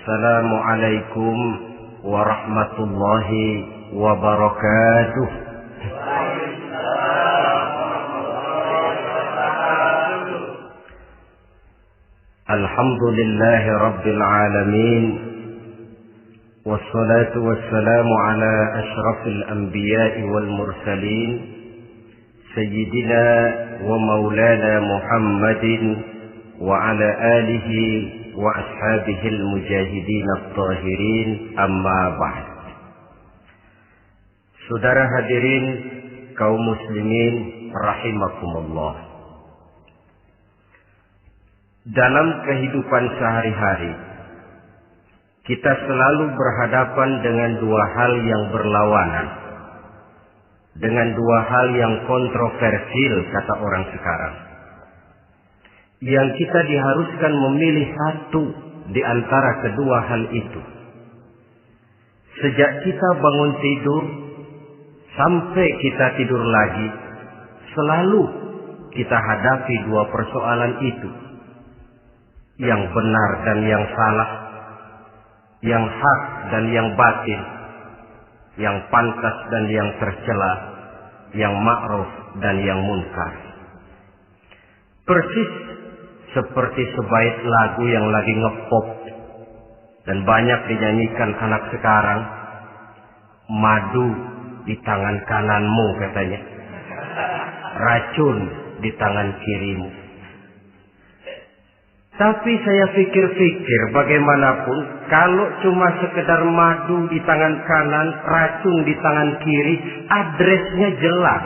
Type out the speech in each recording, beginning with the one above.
Assalamualaikum warahmatullahi wabarakatuh. Alhamdulillahi rabbil alamin. Wassalatu wassalamu ala ashrafil anbiya'i wal mursalin, Sayyidina wa maulana Muhammadin wa ala alihi wa ashabihil mujahidin at-tahirin, amma ba'd. Saudara hadirin kaum muslimin rahimakumullah. Dalam kehidupan sehari-hari kita selalu berhadapan dengan dua hal yang berlawanan, dengan dua hal yang kontroversial kata orang sekarang, yang kita diharuskan memilih satu di antara kedua hal itu. Sejak kita bangun tidur sampai kita tidur lagi, selalu kita hadapi dua persoalan itu, yang benar dan yang salah, yang hak dan yang batil, yang pantas dan yang tercela, yang ma'ruf dan yang munkar. Persis seperti sebaik lagu yang lagi ngepop dan banyak dinyanyikan anak sekarang, madu di tangan kananmu katanya, racun di tangan kirimu. Tapi saya pikir-pikir, bagaimanapun kalau cuma sekedar madu di tangan kanan, racun di tangan kiri, adresnya jelas.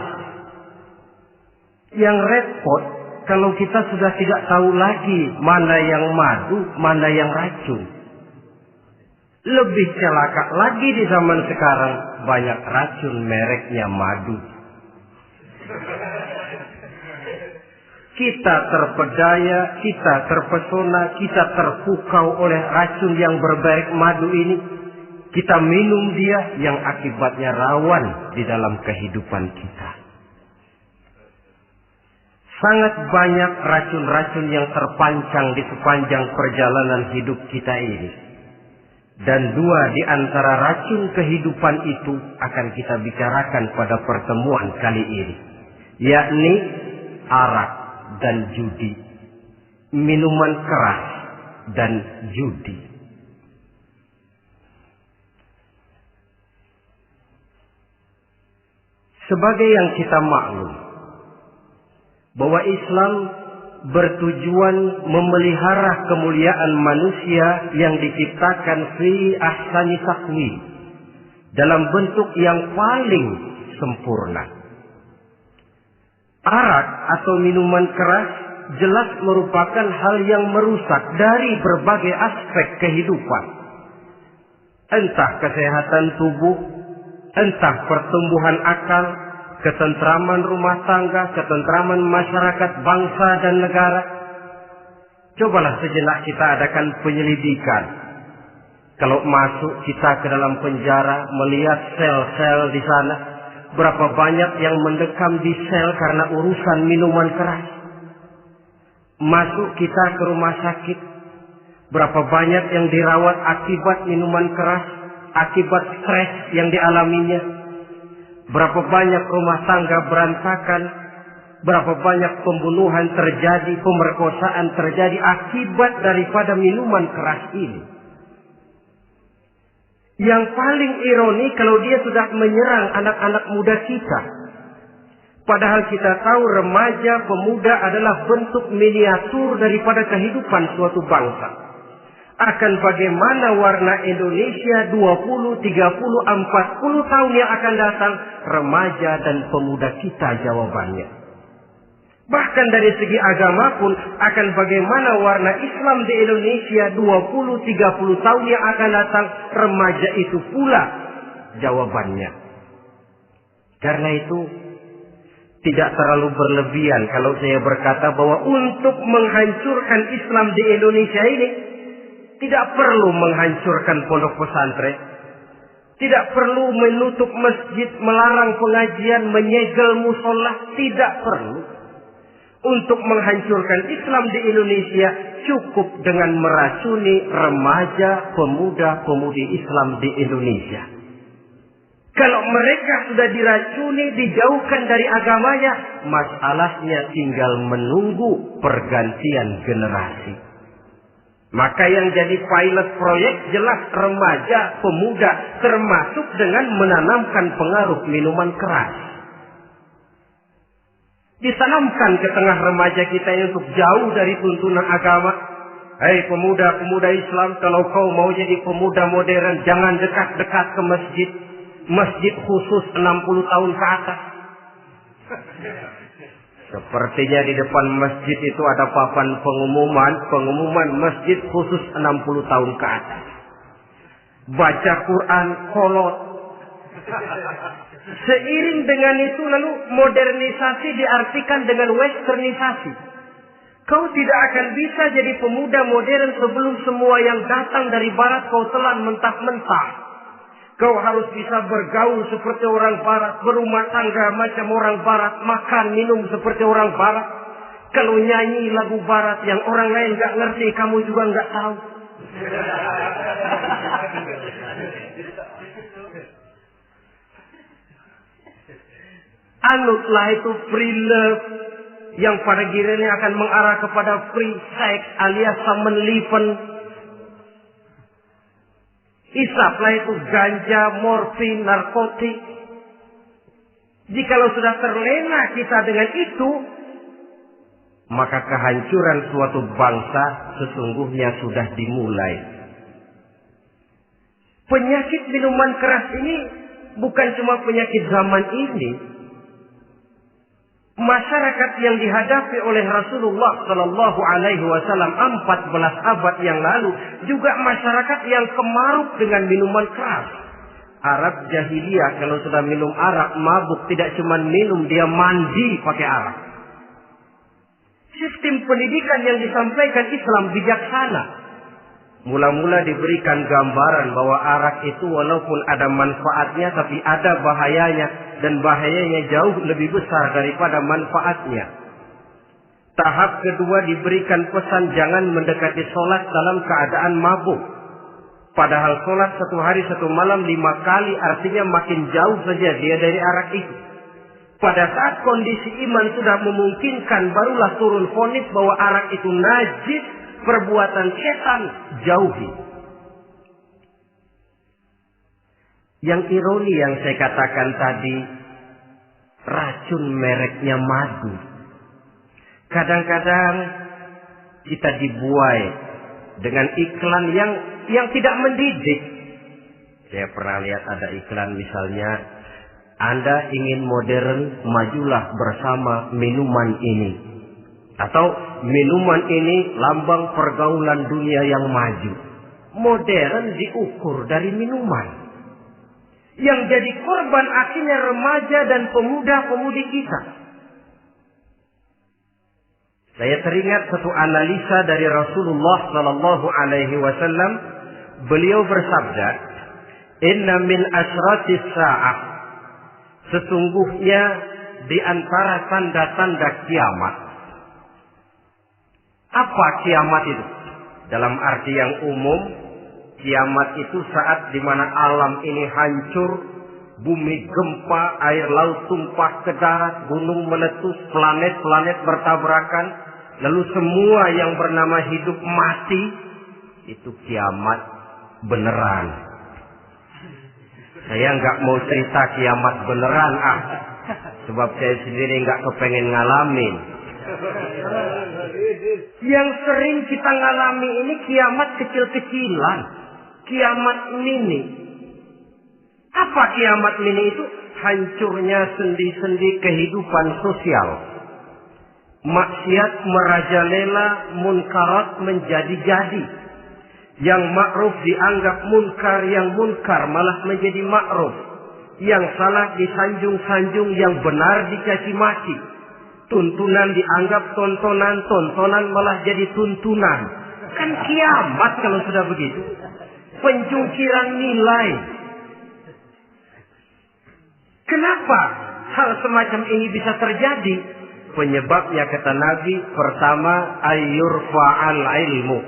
Yang repot kalau kita sudah tidak tahu lagi mana yang madu, mana yang racun. Lebih celaka lagi di zaman sekarang, banyak racun mereknya madu. Kita terpedaya, kita terpesona, kita terpukau oleh racun yang bermerek madu ini. Kita minum dia, yang akibatnya rawan di dalam kehidupan kita. Sangat banyak racun-racun yang terpancang di sepanjang perjalanan hidup kita ini. Dan dua di antara racun kehidupan itu akan kita bicarakan pada pertemuan kali ini, yakni arak dan judi, minuman keras dan judi. Sebagai yang kita maklum bahwa Islam bertujuan memelihara kemuliaan manusia yang diciptakan fi ahsani taqwim, dalam bentuk yang paling sempurna. Arak atau minuman keras jelas merupakan hal yang merusak dari berbagai aspek kehidupan. Entah kesehatan tubuh, entah pertumbuhan akal, ketentraman rumah tangga, ketentraman masyarakat, bangsa dan negara. Cobalah sejenak kita adakan penyelidikan. Kalau masuk kita ke dalam penjara, melihat sel-sel di sana, berapa banyak yang mendekam di sel karena urusan minuman keras. Masuk kita ke rumah sakit, berapa banyak yang dirawat akibat minuman keras, akibat stres yang dialaminya. Berapa banyak rumah tangga berantakan, berapa banyak pembunuhan terjadi, pemerkosaan terjadi akibat daripada minuman keras ini. Yang paling ironi kalau dia sudah menyerang anak-anak muda kita. Padahal kita tahu remaja, pemuda adalah bentuk miniatur daripada kehidupan suatu bangsa. Akan bagaimana warna Indonesia 20, 30, 40 tahun yang akan datang, remaja dan pemuda kita jawabannya. Bahkan dari segi agama pun, akan bagaimana warna Islam di Indonesia 20, 30 tahun yang akan datang, remaja itu pula jawabannya. Karena itu, tidak terlalu berlebihan kalau saya berkata bahwa untuk menghancurkan Islam di Indonesia ini, tidak perlu menghancurkan pondok pesantren, tidak perlu menutup masjid, melarang pengajian, menyegel musola, tidak perlu. Untuk menghancurkan Islam di Indonesia cukup dengan meracuni remaja, pemuda-pemudi Islam di Indonesia. Kalau mereka sudah diracuni, dijauhkan dari agamanya, masalahnya tinggal menunggu pergantian generasi. Maka yang jadi pilot proyek jelas remaja, pemuda, termasuk dengan menanamkan pengaruh minuman keras. Ditanamkan ke tengah remaja kita ini untuk jauh dari tuntunan agama. Hei pemuda-pemuda Islam, kalau kau mau jadi pemuda modern, jangan dekat-dekat ke masjid. Masjid khusus 60 tahun ke atas. Sepertinya di depan masjid itu ada papan pengumuman masjid khusus 60 tahun ke atas. Baca Quran kolot. Seiring dengan itu lalu modernisasi diartikan dengan westernisasi. Kau tidak akan bisa jadi pemuda modern sebelum semua yang datang dari barat kau telan mentah-mentah. Kau harus bisa bergaul seperti orang barat, berumah tangga macam orang barat, makan minum seperti orang barat. Kalau nyanyi lagu barat yang orang lain gak ngerti, kamu juga gak tahu. Anutlah itu free love yang pada gilirannya akan mengarah kepada free sex alias samenleven. Isaplah itu ganja, morfin, narkotik. Jikalau sudah terlena kita dengan itu, maka kehancuran suatu bangsa sesungguhnya sudah dimulai. Penyakit minuman keras ini bukan cuma penyakit zaman ini. Masyarakat yang dihadapi oleh Rasulullah Sallallahu Alaihi Wasallam 14 abad yang lalu juga masyarakat yang kemaruk dengan minuman keras. Arab jahiliyah kalau sudah minum arak mabuk, tidak cuma minum, dia mandi pakai arak. Sistem pendidikan yang disampaikan Islam bijaksana. Mula-mula diberikan gambaran bahwa arak itu walaupun ada manfaatnya tapi ada bahayanya, dan bahayanya jauh lebih besar daripada manfaatnya. Tahap kedua diberikan pesan jangan mendekati sholat dalam keadaan mabuk. Padahal sholat 1 hari 1 malam 5 kali artinya makin jauh saja dia dari arak itu. Pada saat kondisi iman sudah memungkinkan barulah turun vonis bahwa arak itu najis, perbuatan setan, jauhi. Yang ironi yang saya katakan tadi, racun mereknya madu. Kadang-kadang kita dibuai dengan iklan yang tidak mendidik. Saya pernah lihat ada iklan misalnya, Anda ingin modern, majulah bersama minuman ini. Atau minuman ini lambang pergaulan dunia yang maju. Modern diukur dari minuman. Yang jadi korban akhirnya remaja dan pemuda-pemudi kita. Saya teringat satu analisa dari Rasulullah Sallallahu Alaihi Wasallam. Beliau bersabda, Inna min asratis sa'ah. Sesungguhnya di antara tanda-tanda kiamat. Apa kiamat itu? Dalam arti yang umum, kiamat itu saat di mana alam ini hancur, bumi gempa, air laut tumpah ke darat, gunung meletus, planet-planet bertabrakan, lalu semua yang bernama hidup mati. Itu kiamat beneran. Saya nggak mau cerita kiamat beneran, sebab saya sendiri nggak kepengen ngalamin. Yang sering kita ngalami ini kiamat kecil-kecilan, kiamat mini. Apa kiamat mini itu? Hancurnya sendi-sendi kehidupan sosial. Maksiat merajalela, munkarat menjadi-jadi. Yang ma'ruf dianggap munkar, yang munkar malah menjadi ma'ruf. Yang salah disanjung-sanjung, yang benar dicaci maki. Tuntunan dianggap tontonan, tontonan malah jadi tuntunan. Kan kiamat kalau sudah begitu. Penjungkiran nilai. Kenapa hal semacam ini bisa terjadi? Penyebabnya kata Nabi, pertama ayyurfa'al ilmu.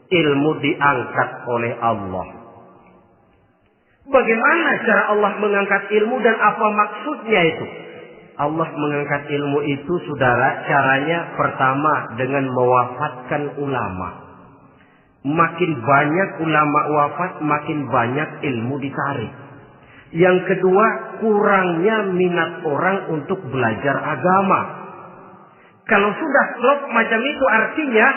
Ilmu diangkat oleh Allah. Bagaimana cara Allah mengangkat ilmu dan apa maksudnya itu? Allah mengangkat ilmu itu, saudara, caranya pertama dengan mewafatkan ulama. Makin banyak ulama wafat, makin banyak ilmu ditarik. Yang kedua, kurangnya minat orang untuk belajar agama. Kalau sudah klop macam itu, artinya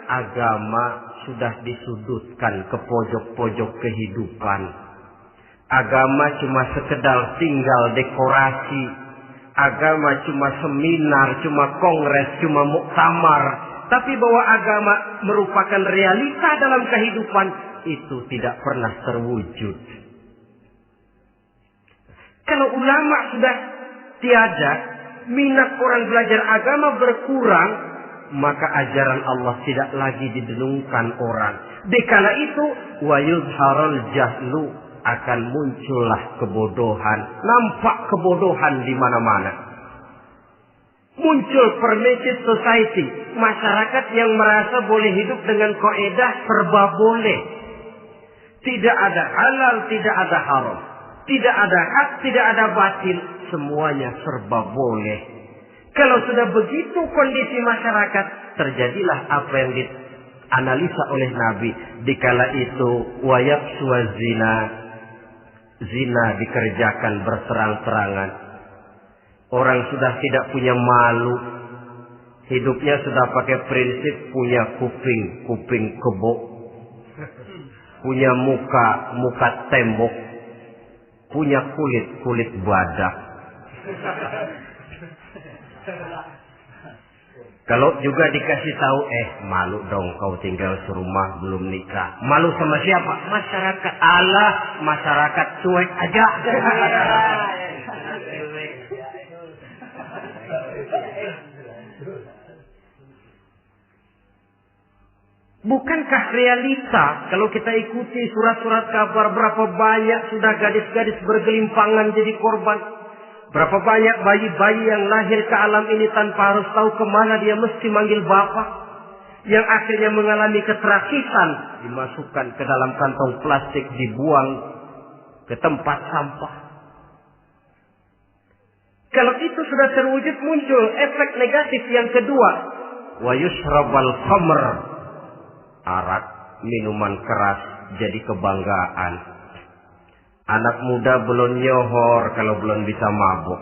agama sudah disudutkan ke pojok-pojok kehidupan. Agama cuma sekedar tinggal dekorasi. Agama cuma seminar, cuma kongres, cuma muktamar. Tapi bahwa agama merupakan realita dalam kehidupan, itu tidak pernah terwujud. Kalau ulama sudah tiada, minat orang belajar agama berkurang, maka ajaran Allah tidak lagi didengungkan orang. Dikala itu, wa yuzharul jahlu, akan muncullah kebodohan. Nampak kebodohan di mana-mana. Muncul permissive society, masyarakat yang merasa boleh hidup dengan kaidah serba boleh. Tidak ada halal, tidak ada haram. Tidak ada hak, tidak ada batil. Semuanya serba boleh. Kalau sudah begitu kondisi masyarakat, terjadilah apa yang dianalisa oleh Nabi. Dikala itu, wayabsu zina. Zina dikerjakan berterang-terangan. Orang sudah tidak punya malu. Hidupnya sudah pakai prinsip punya kuping kebo. Punya muka tembok. Punya kulit badak. Kalau juga dikasih tahu, malu dong kau tinggal serumah belum nikah. Malu sama siapa? Masyarakat. Allah, masyarakat cuek aja. Bukankah realita kalau kita ikuti surat-surat kabar, berapa banyak sudah gadis-gadis bergelimpangan jadi korban? Berapa banyak bayi-bayi yang lahir ke alam ini tanpa harus tahu kemana dia mesti manggil bapak. Yang akhirnya mengalami keterakisan, dimasukkan ke dalam kantong plastik, dibuang ke tempat sampah. Kalau itu sudah terwujud, muncul efek negatif yang kedua. Wa yushrabal khamr. Arak, minuman keras jadi kebanggaan. Anak muda belum nyohor kalau belum bisa mabuk.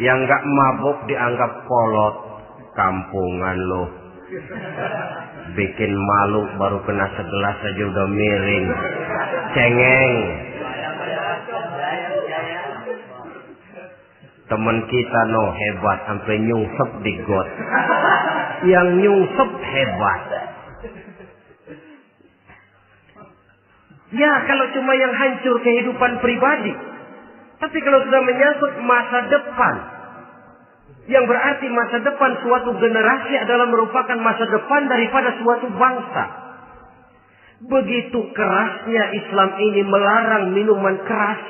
Yang gak mabuk dianggap kolot. Kampungan loh. Bikin malu baru kena segelas aja udah miring. Cengeng. Temen kita hebat sampai nyungsep di got. Yang nyungsep hebat. Ya, kalau cuma yang hancur kehidupan pribadi. Tapi kalau sudah menyangkut masa depan, yang berarti masa depan suatu generasi adalah merupakan masa depan daripada suatu bangsa. Begitu kerasnya Islam ini melarang minuman keras.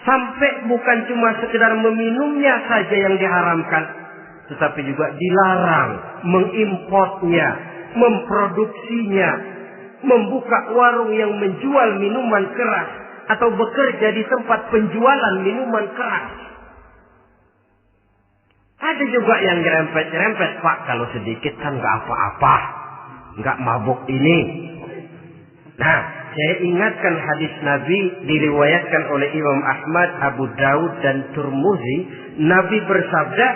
Sampai bukan cuma sekedar meminumnya saja yang diharamkan, tetapi juga dilarang mengimportnya, memproduksinya, membuka warung yang menjual minuman keras atau bekerja di tempat penjualan minuman keras. Ada juga yang nyerempet-nyerempet, Pak, kalau sedikit kan nggak apa-apa, nggak mabuk ini. Nah, saya ingatkan hadis Nabi diriwayatkan oleh Imam Ahmad, Abu Daud dan Tirmidzi. Nabi bersabda,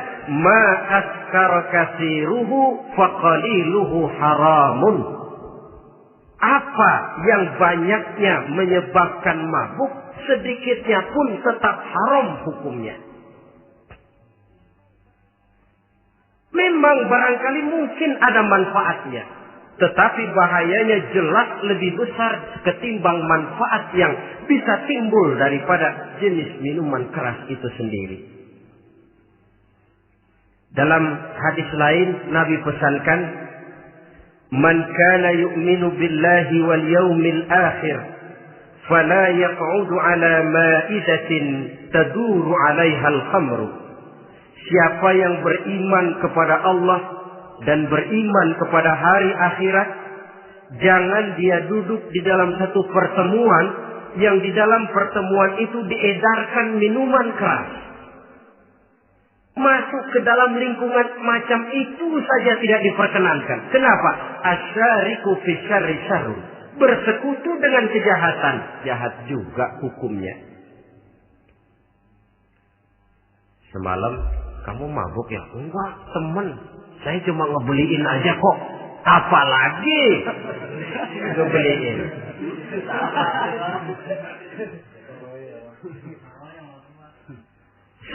"Ma askara katsiruhu faqaliluhu haramun." Apa yang banyaknya menyebabkan mabuk, sedikitnya pun tetap haram hukumnya. Memang barangkali mungkin ada manfaatnya, tetapi bahayanya jelas lebih besar ketimbang manfaat yang bisa timbul daripada jenis minuman keras itu sendiri. Dalam hadis lain Nabi pesankan, "Man kana yu'minu billahi wal yaumil akhir fala yaq'udu ala ma'idatin taduru 'alaiha al-khamru. Siapa yang beriman kepada Allah dan beriman kepada hari akhirat, jangan dia duduk di dalam satu pertemuan yang di dalam pertemuan itu diedarkan minuman keras. Masuk ke dalam lingkungan macam itu saja tidak diperkenankan. Kenapa? Asyariku fi syarri syarrun. Bersekutu dengan kejahatan, jahat juga hukumnya. Semalam kamu mabuk ya? Enggak, temen. Saya cuma ngebeliin aja kok. Apalagi ngebeliin.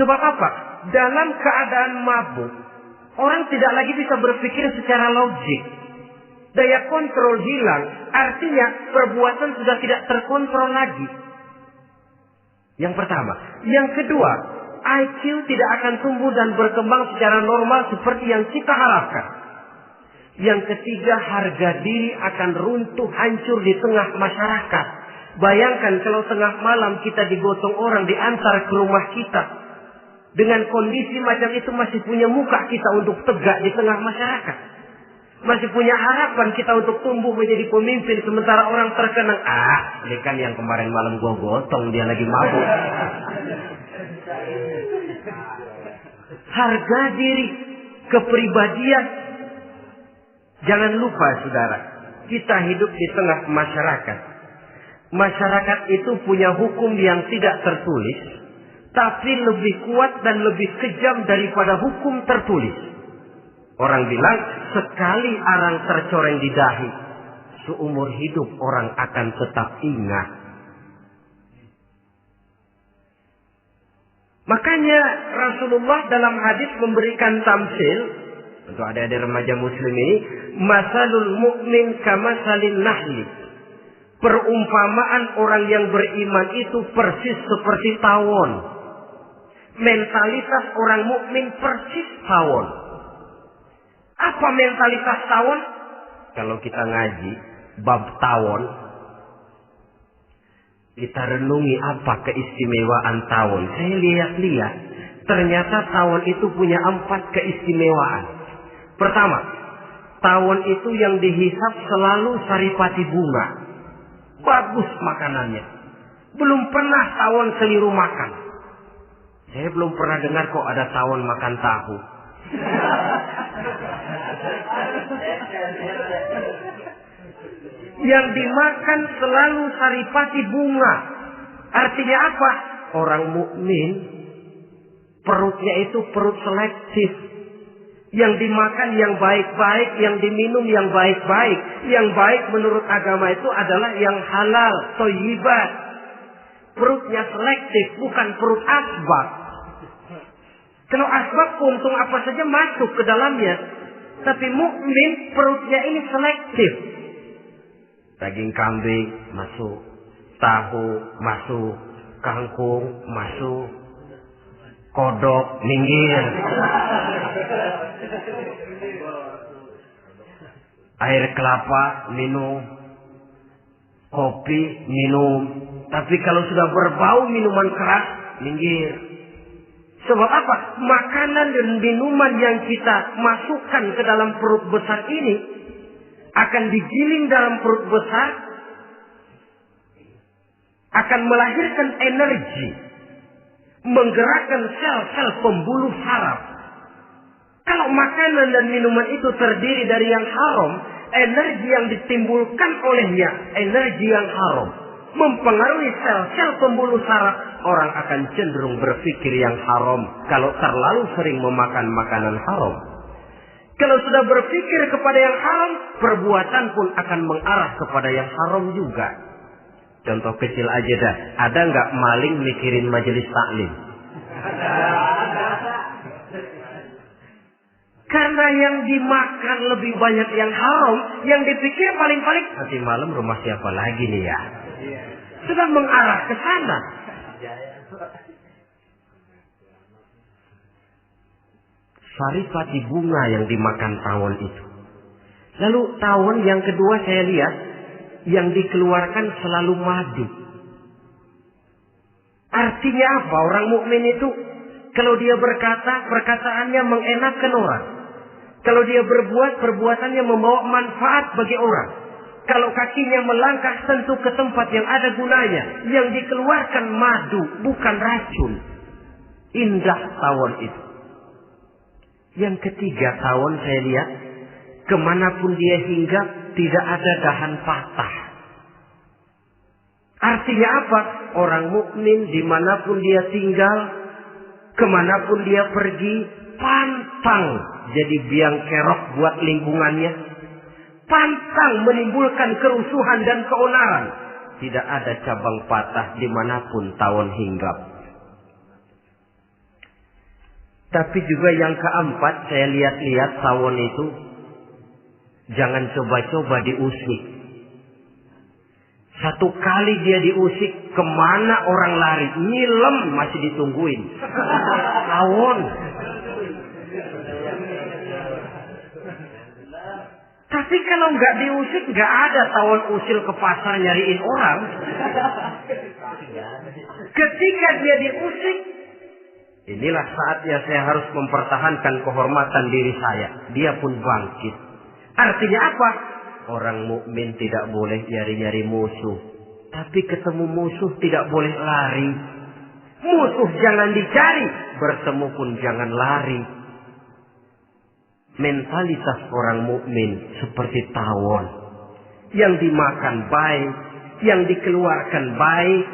Sebab apa? Dalam keadaan mabuk, orang tidak lagi bisa berpikir secara logik. Daya kontrol hilang, artinya perbuatan sudah tidak terkontrol lagi. Yang pertama. Yang kedua, IQ tidak akan tumbuh dan berkembang secara normal seperti yang kita harapkan. Yang ketiga, harga diri akan runtuh hancur di tengah masyarakat. Bayangkan kalau tengah malam kita digotong orang diantar ke rumah kita. Dengan kondisi macam itu masih punya muka kita untuk tegak di tengah masyarakat. Masih punya harapan kita untuk tumbuh menjadi pemimpin. Sementara orang terkenang, ini kan yang kemarin malam gua gotong, dia lagi mabuk. Harga diri, kepribadian. Jangan lupa saudara, kita hidup di tengah masyarakat. Masyarakat itu punya hukum yang tidak tertulis, tapi lebih kuat dan lebih kejam daripada hukum tertulis. Orang bilang, sekali arang tercoreng di dahi, seumur hidup orang akan tetap ingat. Makanya Rasulullah dalam hadis memberikan tamsil untuk adik-adik remaja muslim ini, masalul mu'min kamasalin nahli. Perumpamaan orang yang beriman itu persis seperti tawon. Mentalitas orang mukmin persis tawon. Apa mentalitas tawon? Kalau kita ngaji bab tawon, kita renungi apa keistimewaan tawon. Saya lihat-lihat, ternyata tawon itu punya 4 keistimewaan. Pertama, tawon itu yang dihisap selalu saripati bunga. Bagus makanannya. Belum pernah tawon keliru makan. Saya belum pernah dengar kok ada tawon makan tahu. Yang dimakan selalu saripati bunga. Artinya apa? Orang mukmin perutnya itu perut selektif. Yang dimakan yang baik-baik, yang diminum yang baik-baik. Yang baik menurut agama itu adalah yang halal, thayyibat. Perutnya selektif, bukan perut asbab. Kalau asbab puntung apa saja masuk ke dalamnya. Tapi mukmin perutnya ini selektif. Daging kambing masuk, tahu masuk, kangkung masuk, kodok minggir. Air kelapa minum, kopi minum. Tapi kalau sudah berbau minuman keras, minggir. Sebab apa? Makanan dan minuman yang kita masukkan ke dalam perut besar ini akan digiling dalam perut besar, akan melahirkan energi, menggerakkan sel-sel pembuluh saraf. Kalau makanan dan minuman itu terdiri dari yang haram, energi yang ditimbulkan olehnya, energi yang haram, mempengaruhi sel-sel pembuluh saraf. Orang akan cenderung berpikir yang haram kalau terlalu sering memakan makanan haram. Kalau sudah berpikir kepada yang haram, perbuatan pun akan mengarah kepada yang haram juga. Contoh kecil aja dah. Ada nggak maling mikirin majelis taklim? Karena yang dimakan lebih banyak yang haram, yang dipikir paling-paling nanti malam rumah siapa lagi nih ya? Sudah mengarah ke sana. Saripati bunga yang dimakan tawon itu. Lalu tawon yang kedua saya lihat yang dikeluarkan selalu madu. Artinya apa orang mukmin itu? Kalau dia berkata, perkataannya mengenakan orang. Kalau dia berbuat, perbuatannya membawa manfaat bagi orang. Kalau kakinya melangkah tentu ke tempat yang ada gunanya. Yang dikeluarkan madu, bukan racun. Indah tawon itu. Yang ketiga tawon saya lihat, kemanapun dia hinggap, tidak ada dahan patah. Artinya apa? Orang mukmin dimanapun dia tinggal, kemanapun dia pergi, pantang jadi biang kerok buat lingkungannya. Pantang menimbulkan kerusuhan dan keonaran. Tidak ada cabang patah dimanapun tawon hinggap. Tapi juga yang keempat, saya lihat-lihat tawon itu, jangan coba-coba diusik. Satu kali dia diusik, kemana orang lari? Nyilem masih ditungguin. Tawon. Tapi kalau nggak diusik, nggak ada tawon usil ke pasar nyariin orang. Ketika dia diusik, inilah saatnya saya harus mempertahankan kehormatan diri saya. Dia pun bangkit. Artinya apa? Orang mukmin tidak boleh nyari-nyari musuh. Tapi ketemu musuh tidak boleh lari. Musuh jangan dicari. Bertemu pun jangan lari. Mentalitas orang mukmin seperti tawon. Yang dimakan baik. Yang dikeluarkan baik.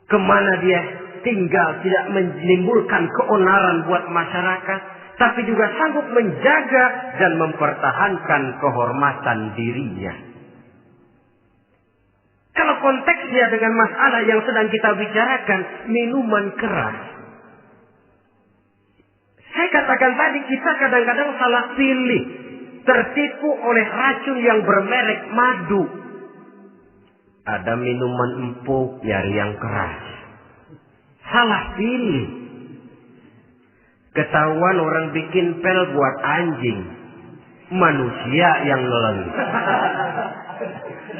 Kemana dia tinggal tidak menimbulkan keonaran buat masyarakat. Tapi juga sanggup menjaga dan mempertahankan kehormatan dirinya. Kalau konteksnya dengan masalah yang sedang kita bicarakan, minuman keras. Saya katakan tadi, kita kadang-kadang salah pilih. Tertipu oleh racun yang bermerek madu. Ada minuman empuk, nyari yang keras. Salah pilih. Ketahuan orang bikin pel buat anjing. Manusia yang nelen.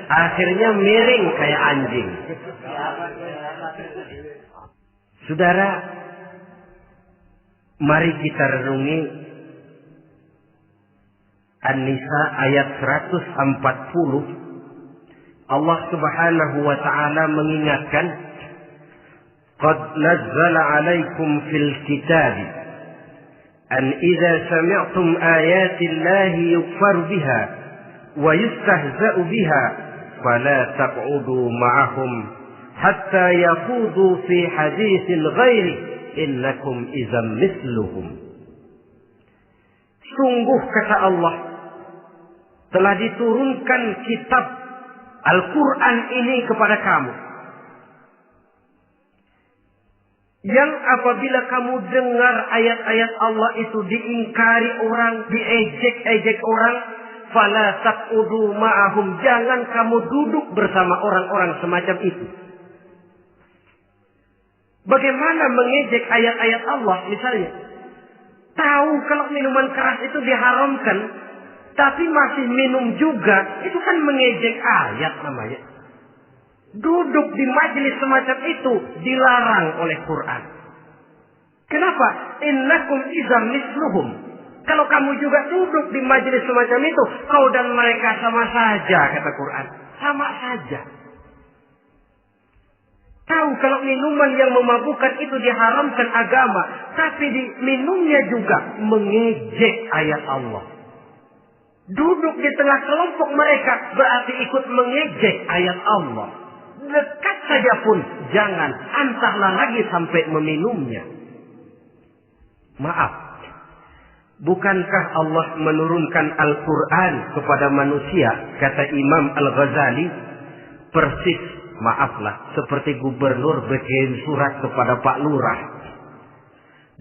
Akhirnya miring kayak anjing. Saudara, mari kita renungi An-Nisa ayat 140. Allah Subhanahu wa ta'ala mengingatkan, "Qad nazzala 'alaikum fil kitab أن إذا سمعتم آيات الله يكفر بها ويستهزأ بها فلا تقعدوا معهم حتى يخوضوا في حديث غيره إنكم إذا مثلهم." Sungguh kata Allah, telah diturunkan kitab Al-Quran ini kepada kamu, yang apabila kamu dengar ayat-ayat Allah itu diingkari orang, diejek-ejek orang, fala taqudu ma'ahum, jangan kamu duduk bersama orang-orang semacam itu. Bagaimana mengejek ayat-ayat Allah misalnya? Tahu kalau minuman keras itu diharamkan, tapi masih minum juga, itu kan mengejek ayat namanya. Duduk di majelis semacam itu dilarang oleh Quran. Kenapa? Innakum idzam misluhum. Kalau kamu juga duduk di majelis semacam itu, kau dan mereka sama saja, kata Quran. Sama saja. Tahu kalau minuman yang memabukkan itu diharamkan agama, tapi minumnya juga mengejek ayat Allah. Duduk di tengah kelompok mereka berarti ikut mengejek ayat Allah. Dekat saja pun jangan, entahlah lagi sampai meminumnya. Maaf, bukankah Allah menurunkan Al-Quran kepada manusia, kata Imam Al-Ghazali, persis, maaflah, seperti gubernur bikin surat kepada Pak Lurah.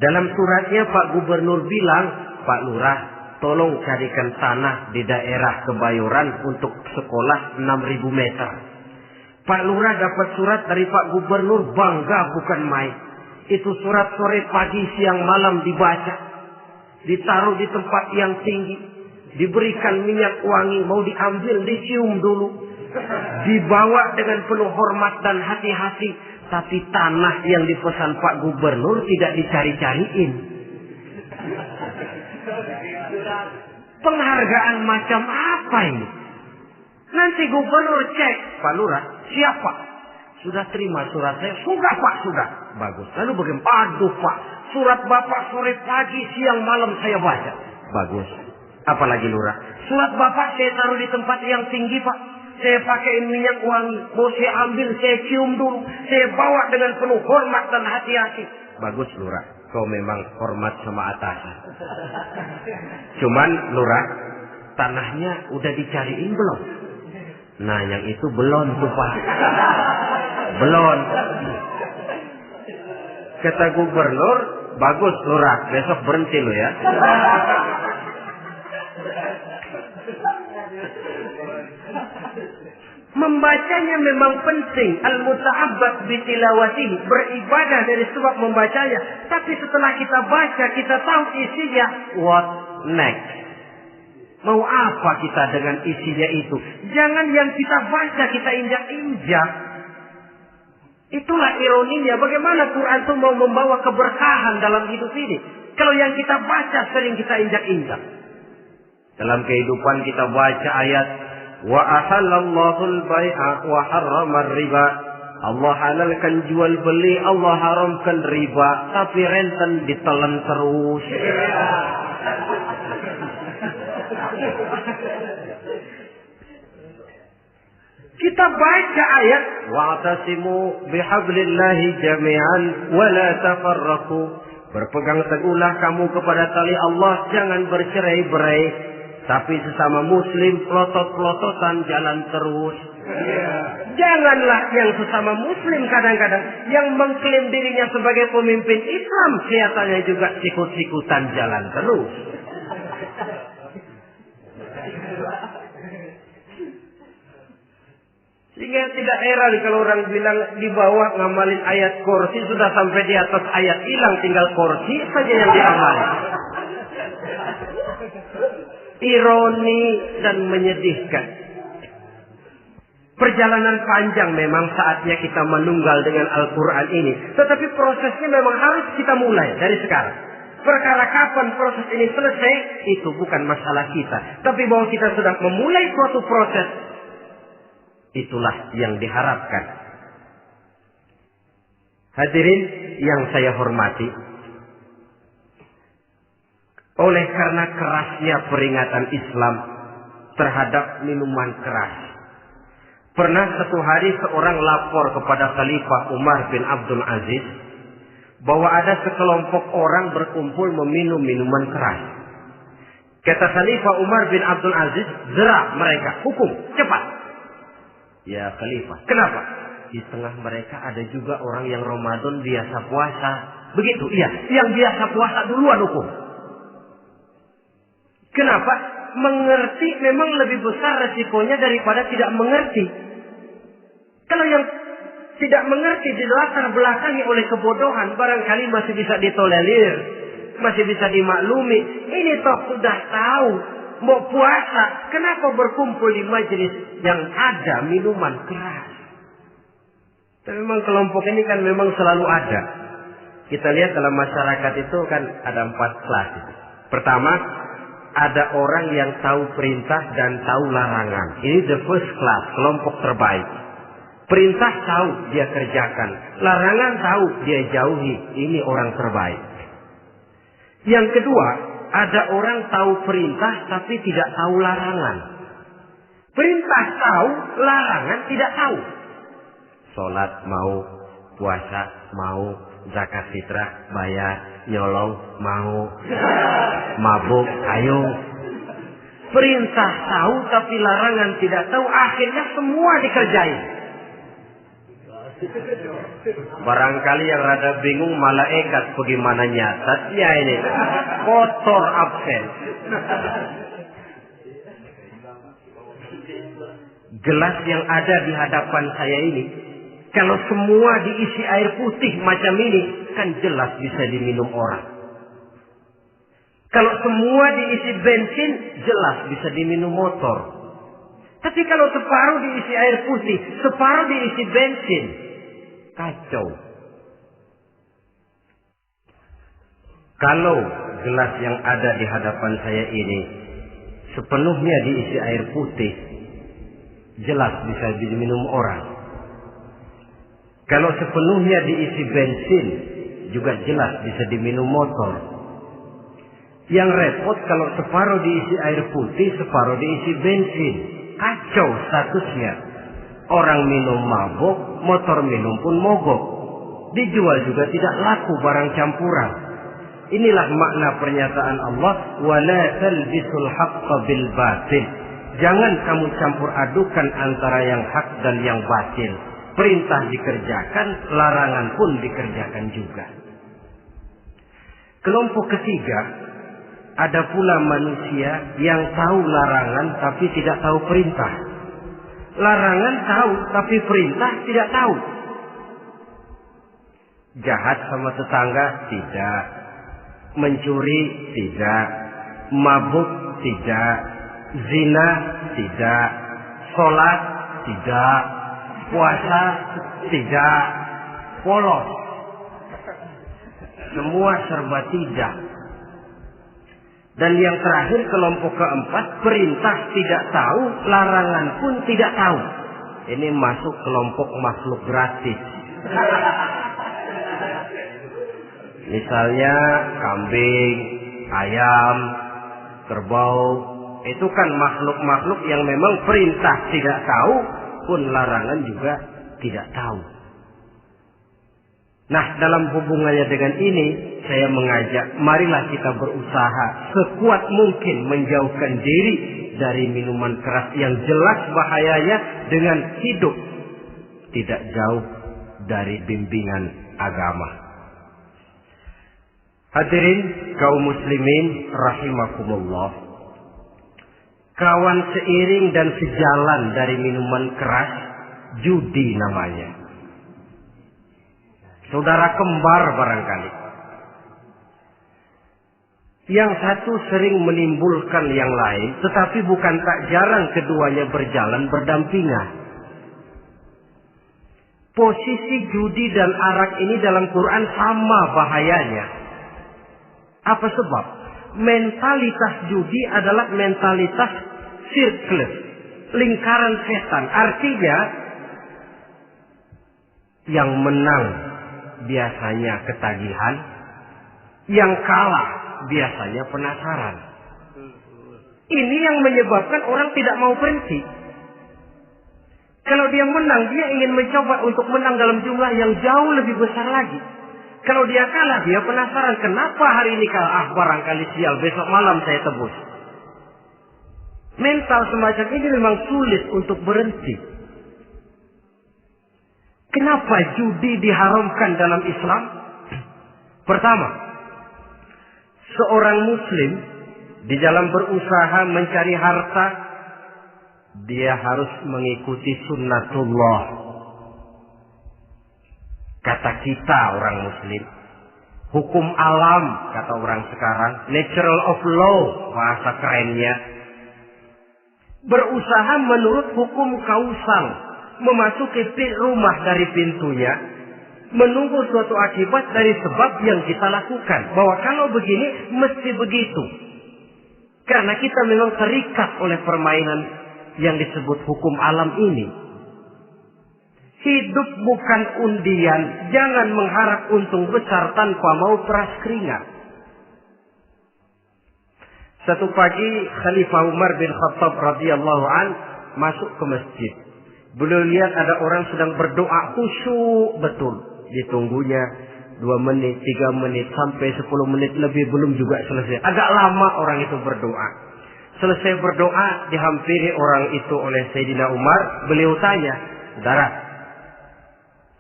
Dalam suratnya Pak Gubernur bilang, Pak Lurah, tolong carikan tanah di daerah Kebayoran untuk sekolah 6.000 meter. Pak Lurah dapat surat dari Pak Gubernur, bangga bukan main. Itu surat sore, pagi, siang, malam dibaca. Ditaruh di tempat yang tinggi. Diberikan minyak wangi, mau diambil, dicium dulu. Dibawa dengan penuh hormat dan hati-hati. Tapi tanah yang dipesan Pak Gubernur tidak dicari-cariin. Penghargaan macam apa ini? Nanti Gubernur cek, Pak Lurah, siapa? Sudah terima surat saya? Sudah Pak, sudah. Bagus. Lalu bagaimana? Aduh Pak, surat Bapak sore pagi siang malam saya baca. Bagus. Apalagi Lurah? Surat Bapak saya taruh di tempat yang tinggi Pak. Saya pakai minyak wangi. Mau saya ambil, saya cium dulu. Saya bawa dengan penuh hormat dan hati-hati. Bagus Lurah. Kau memang hormat sama atasan. Cuman Lurah, tanahnya udah dicariin belum? Nah yang itu belum tuh Pak. Belum. Kata Gubernur, bagus Lurah. Besok berhenti lo ya. Membacanya memang penting. Al-muta'abbad bitilawatihi. Beribadah dari sebab membacanya. Tapi setelah kita baca, kita tahu isinya. What next? Mau apa kita dengan isinya itu? Jangan yang kita baca, kita injak-injak. Itulah ironinya. Bagaimana Quran itu mau membawa keberkahan dalam hidup ini. Kalau yang kita baca sering kita injak-injak. Dalam kehidupan kita baca ayat. Wa ahallallahu al-bai'a wa harrama riba. Allah halalkan jual beli, Allah haramkan riba, tapi renten ditelan terus. Kita baca ayat wa'tasimu bihablillahi jami'an wa la tafarraqu. Berpegang teguhlah kamu kepada tali Allah, jangan bercerai-berai. Tapi sesama muslim pelotot-pelototan jalan terus. Janganlah yang sesama muslim kadang-kadang yang mengklaim dirinya sebagai pemimpin Islam kelihatannya juga sikut-sikutan jalan terus. Sehingga tidak heran kalau orang bilang di bawah ngamalin ayat kursi sudah sampai di atas ayat hilang, tinggal kursi saja yang diamalin. Ironi dan menyedihkan. Perjalanan panjang memang saatnya kita menunggal dengan Al-Quran ini. Tetapi prosesnya memang harus kita mulai dari sekarang. Perkara kapan proses ini selesai, itu bukan masalah kita. Tapi bahwa kita sudah memulai suatu proses, itulah yang diharapkan. Hadirin yang saya hormati, oleh karena kerasnya peringatan Islam terhadap minuman keras, pernah satu hari seorang lapor kepada Khalifah Umar bin Abdul Aziz bahwa ada sekelompok orang berkumpul meminum minuman keras. Kata Khalifah Umar bin Abdul Aziz, zera mereka, hukum, cepat. Ya Khalifah, kenapa? Di tengah mereka ada juga orang yang Ramadan biasa puasa. Begitu, iya, yang biasa puasa duluan hukum. Kenapa? Mengerti memang lebih besar resikonya daripada tidak mengerti. Kalau yang tidak mengerti dilatar belakangi oleh kebodohan, barangkali masih bisa ditolerir, masih bisa dimaklumi. Ini toh sudah tahu mau puasa, kenapa berkumpul di majelis yang ada minuman keras? Tapi memang kelompok ini kan memang selalu ada. Kita lihat dalam masyarakat itu kan ada 4 kelas. Pertama, ada orang yang tahu perintah dan tahu larangan. Ini the first class, kelompok terbaik. Perintah tahu, dia kerjakan. Larangan tahu, dia jauhi. Ini orang terbaik. Yang kedua, ada orang tahu perintah tapi tidak tahu larangan. Perintah tahu, larangan tidak tahu. Sholat mau, puasa mau, zakat fitrah bayar, nyolong mau, mabuk ayo. Perintah tahu tapi larangan tidak tahu, akhirnya semua dikerjain. Barangkali yang rada bingung malaikat bagaimana nyatatnya ini, kotor absen. Gelas yang ada di hadapan saya ini, kalau semua diisi air putih macam ini, kan jelas bisa diminum orang. Kalau semua diisi bensin, jelas bisa diminum motor. Tapi kalau separuh diisi air putih, separuh diisi bensin, kacau. Kalau gelas yang ada di hadapan saya ini sepenuhnya diisi air putih, jelas bisa diminum orang. Kalau sepenuhnya diisi bensin, juga jelas bisa diminum motor. Yang repot kalau separuh diisi air putih, separuh diisi bensin. Kacau statusnya. Orang minum mabuk, motor minum pun mogok. Dijual juga tidak laku barang campuran. Inilah makna pernyataan Allah, wala talbisul haqqa bil batil. Jangan kamu campur adukan antara yang hak dan yang batil. Perintah dikerjakan, larangan pun dikerjakan juga. Kelompok ketiga, ada pula manusia yang tahu larangan tapi tidak tahu perintah. Larangan tahu tapi perintah tidak tahu. Jahat sama tetangga tidak. Mencuri tidak. Mabuk tidak. Zina tidak. Sholat tidak. Puasa tidak. Polos. Semua serba tidak. Dan yang terakhir kelompok keempat, perintah tidak tahu, larangan pun tidak tahu. Ini masuk kelompok makhluk gratis. Misalnya kambing, ayam, kerbau, itu kan makhluk-makhluk yang memang perintah tidak tahu, pun larangan juga tidak tahu. Nah, dalam hubungannya dengan ini, saya mengajak, marilah kita berusaha sekuat mungkin menjauhkan diri dari minuman keras yang jelas bahayanya dengan hidup tidak jauh dari bimbingan agama. Hadirin kaum muslimin rahimakumullah. Kawan seiring dan sejalan dari minuman keras, judi namanya. Saudara kembar barangkali. Yang satu sering menimbulkan yang lain, tetapi bukan tak jarang keduanya berjalan berdampingan. Posisi judi dan arak ini dalam Quran sama bahayanya. Apa sebab? Mentalitas judi adalah mentalitas sirkel, lingkaran setan. Artinya, yang menang biasanya ketagihan, yang kalah biasanya penasaran. Ini yang menyebabkan orang tidak mau berhenti. Kalau dia menang, dia ingin mencoba untuk menang dalam jumlah yang jauh lebih besar lagi. Kalau dia kalah, dia penasaran, kenapa hari ini kalah? Barangkali sial, besok malam saya tebus. Mental semacam ini memang sulit untuk berhenti. Kenapa judi diharamkan dalam Islam? Pertama, seorang muslim di dalam berusaha mencari harta, dia harus mengikuti sunnatullah. Kata kita orang muslim, hukum alam kata orang sekarang, natural of law bahasa kerennya. Berusaha menurut hukum kausal, memasuki rumah dari pintunya, menunggu suatu akibat dari sebab yang kita lakukan. Bahwa kalau begini mesti begitu. Karena kita memang terikat oleh permainan yang disebut hukum alam ini. Hidup bukan undian, jangan mengharap untung besar tanpa mau peras keringat. Satu pagi Khalifah Umar bin Khattab radhiyallahu an masuk ke masjid. Beliau lihat ada orang sedang berdoa khusyuk betul. Ditunggunya 2 menit, 3 menit, sampai 10 menit lebih belum juga selesai. Agak lama orang itu berdoa. Selesai berdoa, dihampiri orang itu oleh Sayyidina Umar. Beliau tanya, saudara,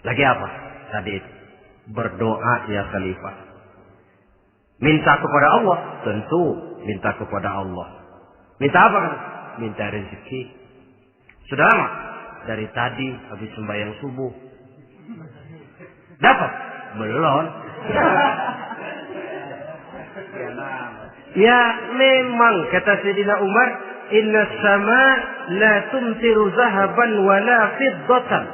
lagi apa tadi itu? Berdoa ya Khalifah. Minta kepada Allah? Tentu minta kepada Allah. Minta apa? Minta rezeki. Sudah lama? Dari tadi habis sembahyang subuh. Dapat? Belum. Ya memang kata Sayyidina Umar, inna sama la tumtiru zahaban wala fiddatan.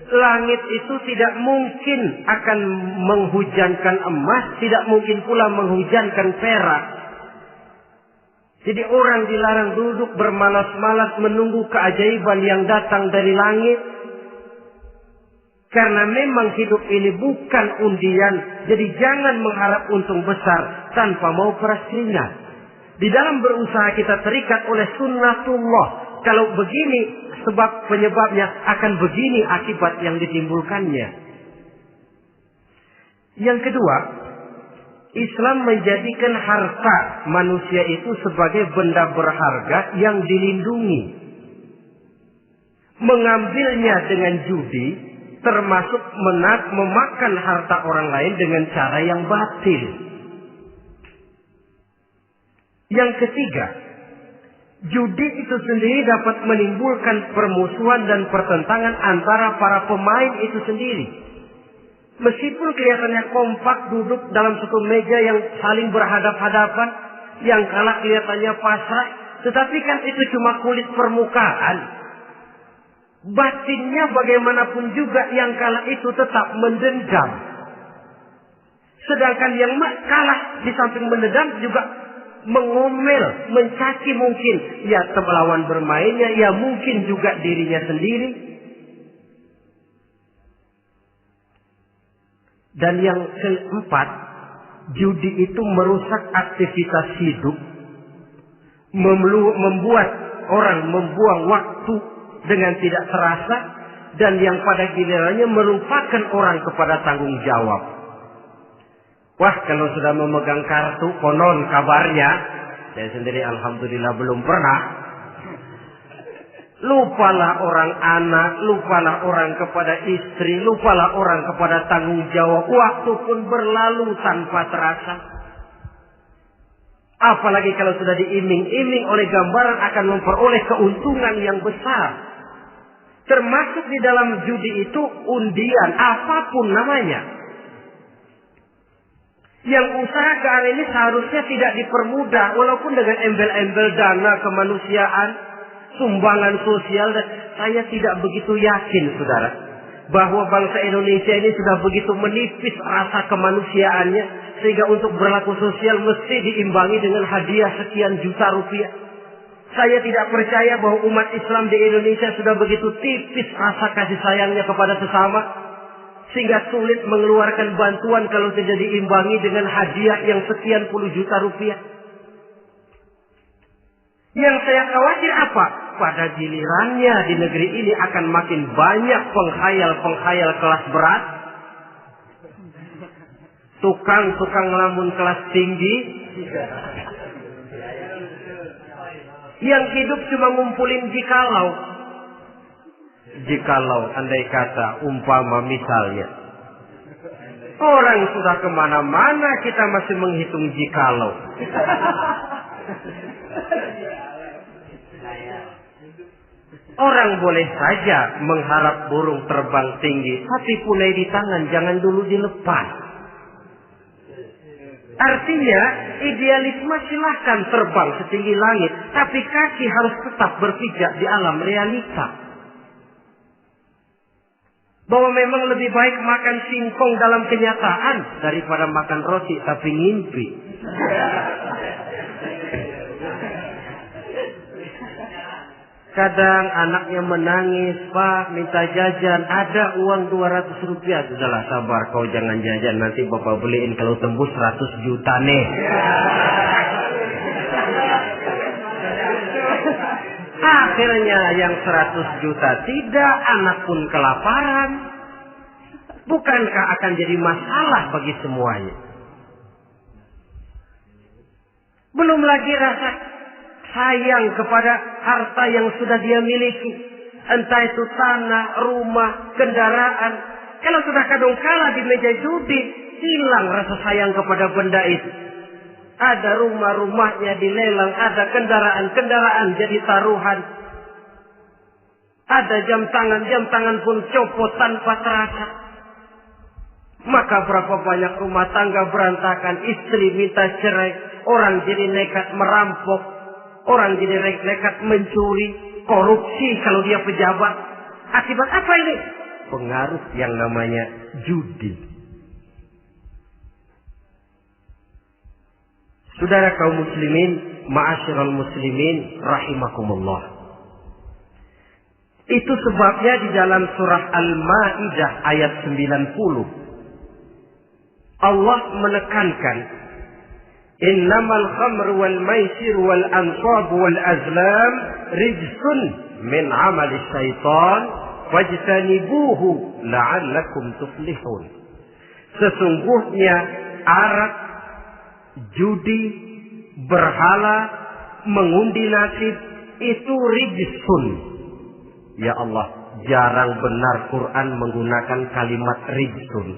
Langit itu tidak mungkin akan menghujankan emas, tidak mungkin pula menghujankan perak. Jadi orang dilarang duduk bermalas-malas menunggu keajaiban yang datang dari langit. Karena memang hidup ini bukan undian. Jadi jangan mengharap untung besar tanpa mau peras keringat. Di dalam berusaha kita terikat oleh sunnatullah. Kalau begini sebab penyebabnya, akan begini akibat yang ditimbulkannya. Yang kedua, Islam menjadikan harta manusia itu sebagai benda berharga yang dilindungi. Mengambilnya dengan judi termasuk memakan harta orang lain dengan cara yang batil. Yang ketiga, judi itu sendiri dapat menimbulkan permusuhan dan pertentangan antara para pemain itu sendiri. Meskipun kelihatannya kompak duduk dalam satu meja yang saling berhadap-hadapan, yang kalah kelihatannya pasrah, tetapi kan itu cuma kulit permukaan. Batinnya bagaimanapun juga yang kalah itu tetap mendendam. Sedangkan yang kalah di samping mendendam juga mengomel, mencaci mungkin. Ya lawan bermainnya, ya mungkin juga dirinya sendiri. Dan yang keempat, judi itu merusak aktivitas hidup. Membuat orang membuang waktu dengan tidak terasa, dan yang pada gilirannya melupakan orang kepada tanggung jawab. Wah, kalau sudah memegang kartu, konon kabarnya, saya sendiri alhamdulillah belum pernah, lupalah orang anak, lupalah orang kepada istri, lupalah orang kepada tanggung jawab. Waktu pun berlalu tanpa terasa. Apalagi kalau sudah diiming-iming oleh gambaran akan memperoleh keuntungan yang besar. Termasuk di dalam judi itu undian, apapun namanya. Yang usaha ke arah ini seharusnya tidak dipermudah, walaupun dengan embel-embel dana kemanusiaan, sumbangan sosial. Saya tidak begitu yakin, saudara, bahwa bangsa Indonesia ini sudah begitu menipis rasa kemanusiaannya, sehingga untuk berlaku sosial mesti diimbangi dengan hadiah sekian juta rupiah. Saya tidak percaya bahwa umat Islam di Indonesia sudah begitu tipis rasa kasih sayangnya kepada sesama, sehingga sulit mengeluarkan bantuan kalau tidak diimbangi dengan hadiah yang sekian puluh juta rupiah. Yang saya khawatir apa? Pada gilirannya di negeri ini akan makin banyak penghayal-penghayal kelas berat, tukang-tukang lamun kelas tinggi, yang hidup cuma ngumpulin jikalau andai kata umpama misalnya orang sudah kemana-mana kita masih menghitung jikalau. Orang boleh saja mengharap burung terbang tinggi, tapi punai di tangan jangan dulu dilepas. Artinya idealisme silahkan terbang setinggi langit, tapi kaki harus tetap berpijak di alam realita. Bahwa memang lebih baik makan singkong dalam kenyataan daripada makan roti tapi ngimpi. Kadang anaknya menangis, Pak minta jajan, ada uang 200 rupiah. Sudahlah sabar, kau jangan jajan, nanti bapak beliin kalau tembus 100 juta nih. Akhirnya yang 100 juta tidak, anak pun kelaparan. Bukankah akan jadi masalah bagi semuanya? Belum lagi rasa sayang kepada harta yang sudah dia miliki. Entah itu tanah, rumah, kendaraan. Kalau sudah kadung kalah di meja judi, hilang rasa sayang kepada benda itu. Ada rumah-rumahnya dilelang, ada kendaraan-kendaraan jadi taruhan. Ada jam tangan pun copot tanpa terasa. Maka berapa banyak rumah tangga berantakan, istri minta cerai, orang jadi nekat merampok. Orang jadi nekat mencuri, korupsi kalau dia pejabat. Akibat apa ini? Pengaruh yang namanya judi. Saudara kaum muslimin, ma'asyiral muslimin rahimakumullah. Itu sebabnya di dalam surah Al-Maidah ayat 90 Allah menekankan innamal khamru wal maisir wal ansab wal azlam rijsun min amali syaitan fajtanibuhu la'allakum tuflihun. Sesungguhnya arak, judi, berhala, mengundi nasib itu rijsun. Ya Allah, jarang benar Quran menggunakan kalimat rijsun.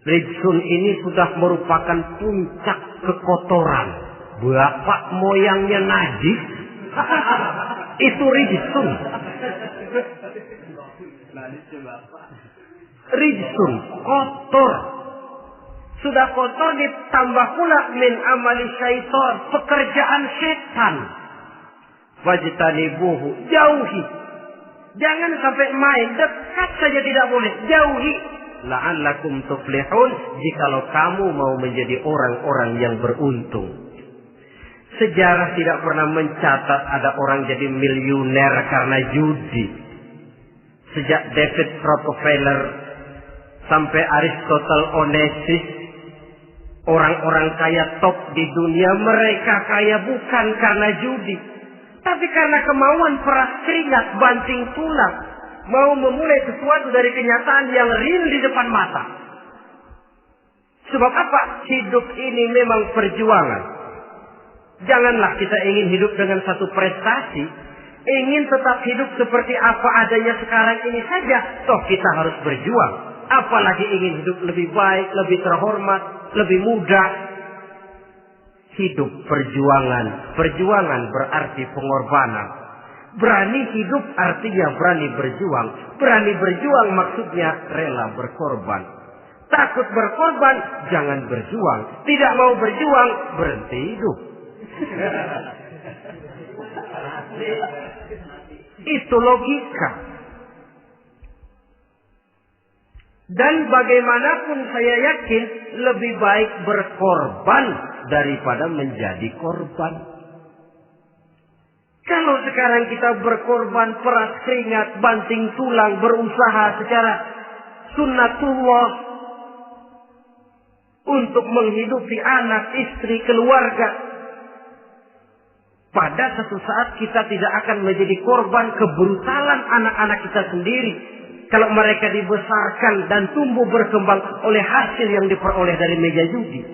Rijsun ini sudah merupakan puncak kekotoran. Bapak moyangnya najis, itu rijsun. Rijsun, kotor. Sudah kotor ditambah pula min amali syaitan, pekerjaan setan. Wajtanibuhu, jauhi. Jangan sampai main, dekat saja tidak boleh, jauhi. La'allakum tuflihun, jikalau kamu mau menjadi orang-orang yang beruntung. Sejarah tidak pernah mencatat ada orang jadi miliuner karena judi. Sejak David Rockefeller sampai Aristotle Onassis, orang-orang kaya top di dunia, mereka kaya bukan karena judi, tapi karena kemauan peras keringat banting tulang, mau memulai sesuatu dari kenyataan yang real di depan mata. Sebab apa? Hidup ini memang perjuangan. Janganlah kita ingin hidup dengan satu prestasi, ingin tetap hidup seperti apa adanya sekarang ini saja, toh kita harus berjuang. Apalagi ingin hidup lebih baik, lebih terhormat, lebih mudah. Hidup perjuangan. Perjuangan berarti pengorbanan. Berani hidup artinya berani berjuang. Berani berjuang maksudnya rela berkorban. Takut berkorban, jangan berjuang. Tidak mau berjuang, berhenti hidup. Itu logika. Dan bagaimanapun saya yakin lebih baik berkorban daripada menjadi korban. Kalau sekarang kita berkorban, peras keringat, banting tulang, berusaha secara sunnatullah untuk menghidupi anak, istri, keluarga, pada satu saat kita tidak akan menjadi korban kebrutalan anak-anak kita sendiri. Kalau mereka dibesarkan dan tumbuh berkembang oleh hasil yang diperoleh dari meja judi.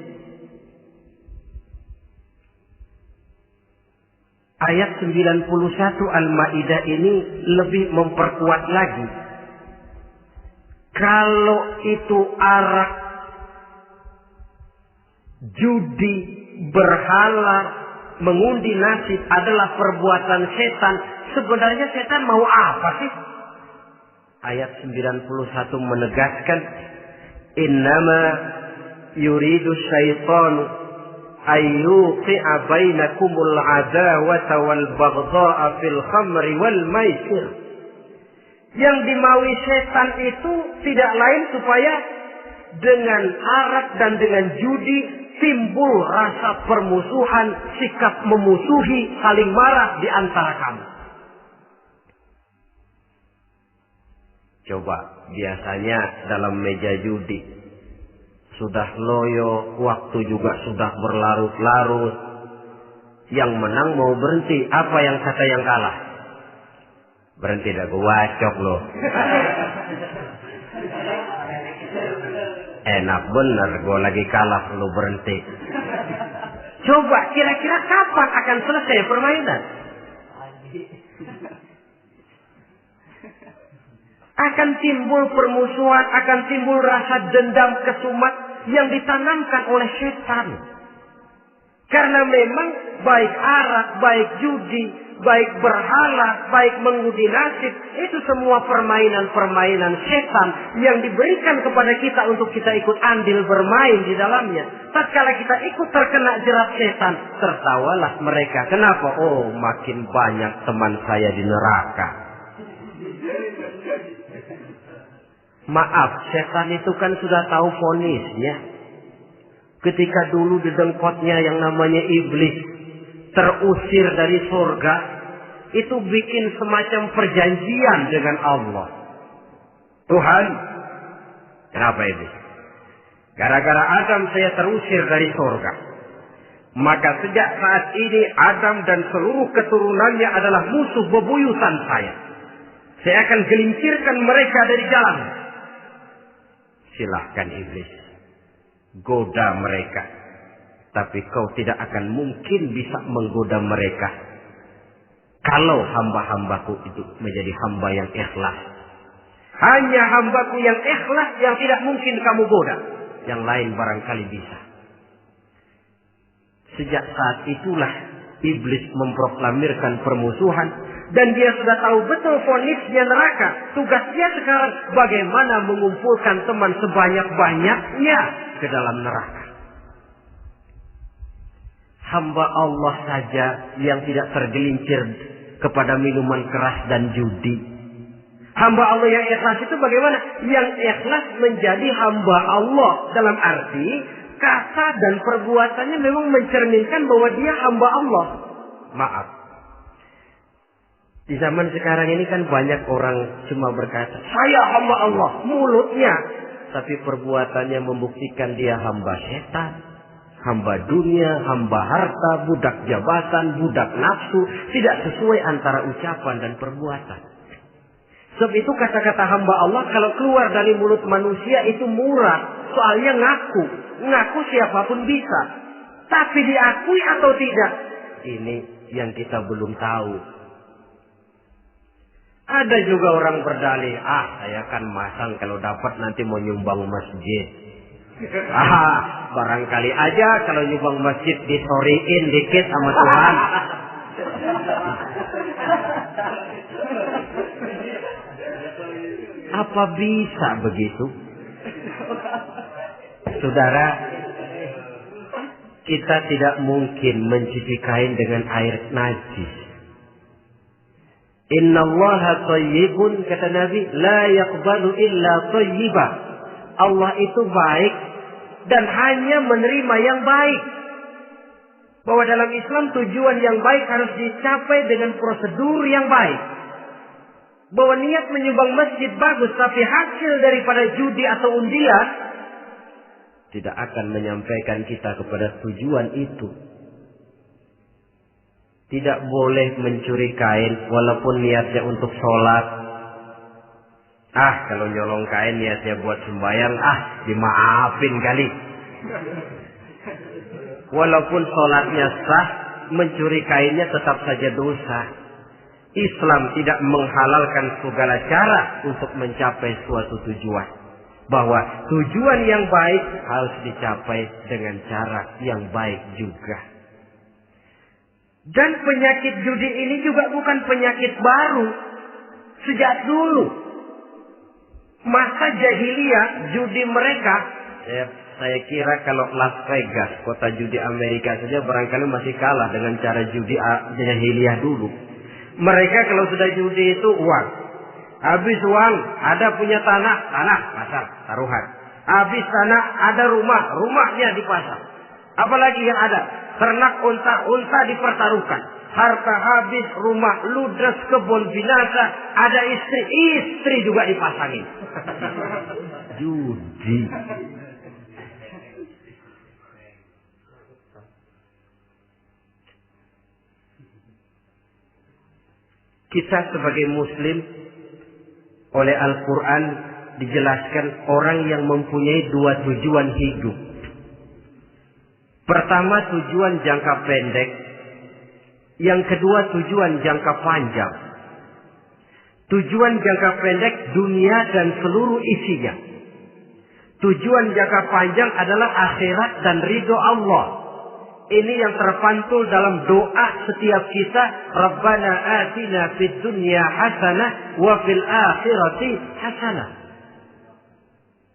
Ayat 91 Al-Maidah ini lebih memperkuat lagi. Kalau itu arak, judi, berhala, mengundi nasib adalah perbuatan setan, sebenarnya setan mau apa sih? Ayat 91 menegaskan, innama yuridu syaitanu ayyuqi'a bainakumul adawata wal baghdha'a fil khamri wal maisir. Yang dimaui setan itu tidak lain supaya dengan arak dan dengan judi timbul rasa permusuhan, sikap memusuhi, saling marah di antara kamu. Coba, biasanya dalam meja judi sudah loyo, waktu juga sudah berlarut-larut. Yang menang mau berhenti, apa yang kata yang kalah? Berhenti dah, gua wacok loh. Enak bener, gua lagi kalah lu berhenti. Coba, kira-kira kapan akan selesai permainan? Akan timbul permusuhan, akan timbul rasa dendam kesumat yang ditanamkan oleh setan. Karena memang baik arak, baik judi, baik berhala, baik mengundi nasib, itu semua permainan-permainan setan yang diberikan kepada kita untuk kita ikut andil bermain di dalamnya. Tatkala kita ikut terkena jerat setan, tertawalah mereka. Kenapa? Oh, makin banyak teman saya di neraka. Maaf, setan itu kan sudah tahu vonisnya. Ketika dulu di dengkotnya yang namanya iblis terusir dari surga, itu bikin semacam perjanjian dengan Allah. Tuhan, kenapa ini? Gara-gara Adam saya terusir dari surga. Maka sejak saat ini Adam dan seluruh keturunannya adalah musuh bebuyutan saya. Saya akan gelincirkan mereka dari jalan. Silahkan iblis, goda mereka. Tapi kau tidak akan mungkin bisa menggoda mereka kalau hamba-hambaku itu menjadi hamba yang ikhlas. Hanya hambaku yang ikhlas yang tidak mungkin kamu goda. Yang lain barangkali bisa. Sejak saat itulah iblis memproklamirkan permusuhan. Dan dia sudah tahu betul vonisnya neraka. Tugasnya sekarang bagaimana mengumpulkan teman sebanyak-banyaknya ke dalam neraka. Hamba Allah saja yang tidak tergelincir kepada minuman keras dan judi. Hamba Allah yang ikhlas itu bagaimana? Yang ikhlas menjadi hamba Allah. Dalam arti kata dan perbuatannya memang mencerminkan bahwa dia hamba Allah. Maaf. Di zaman sekarang ini kan banyak orang cuma berkata, saya hamba Allah, mulutnya. Tapi perbuatannya membuktikan dia hamba setan, hamba dunia, hamba harta, budak jabatan, budak nafsu. Tidak sesuai antara ucapan dan perbuatan. Sebab itu kata-kata hamba Allah kalau keluar dari mulut manusia itu murah. Soalnya ngaku siapapun bisa. Tapi diakui atau tidak, ini yang kita belum tahu. Ada juga orang berdalih, saya kan masang kalau dapat nanti mau nyumbang masjid. Barangkali aja kalau nyumbang masjid disoriin dikit sama Tuhan. Apa bisa begitu? Saudara, kita tidak mungkin mencuci kain dengan air najis. Innallaha thayyibun, kata Nabi, la yaqbalu illa thayyiba. Allah itu baik dan hanya menerima yang baik. Bahwa dalam Islam tujuan yang baik harus dicapai dengan prosedur yang baik. Bahwa niat menyumbang masjid bagus, tapi hasil daripada judi atau undian tidak akan menyampaikan kita kepada tujuan itu. Tidak boleh mencuri kain walaupun niatnya untuk sholat. Kalau nyolong kain niatnya buat sembahyang, dimaafin kali. Walaupun sholatnya sah, mencuri kainnya tetap saja dosa. Islam tidak menghalalkan segala cara untuk mencapai suatu tujuan. Bahwa tujuan yang baik harus dicapai dengan cara yang baik juga. Dan penyakit judi ini juga bukan penyakit baru. Sejak dulu. Masa jahiliyah judi mereka. Saya kira kalau Las Vegas, kota judi Amerika saja barangkali masih kalah dengan cara judi jahiliyah dulu. Mereka kalau sudah judi itu uang. Habis uang ada punya tanah pasar, taruhan. Habis tanah ada rumahnya dipasang. Apalagi yang ada? Ternak unta dipertaruhkan. Harta habis, rumah ludes, kebun binasa. Ada istri juga dipasangin. Judi. Kita sebagai muslim oleh Al-Quran dijelaskan orang yang mempunyai dua tujuan hidup. Pertama tujuan jangka pendek. Yang kedua tujuan jangka panjang. Tujuan jangka pendek dunia dan seluruh isinya. Tujuan jangka panjang adalah akhirat dan ridho Allah. Ini yang terpantul dalam doa setiap kita. Rabbana atina fid dunya hasanah wa fil akhirati hasanah.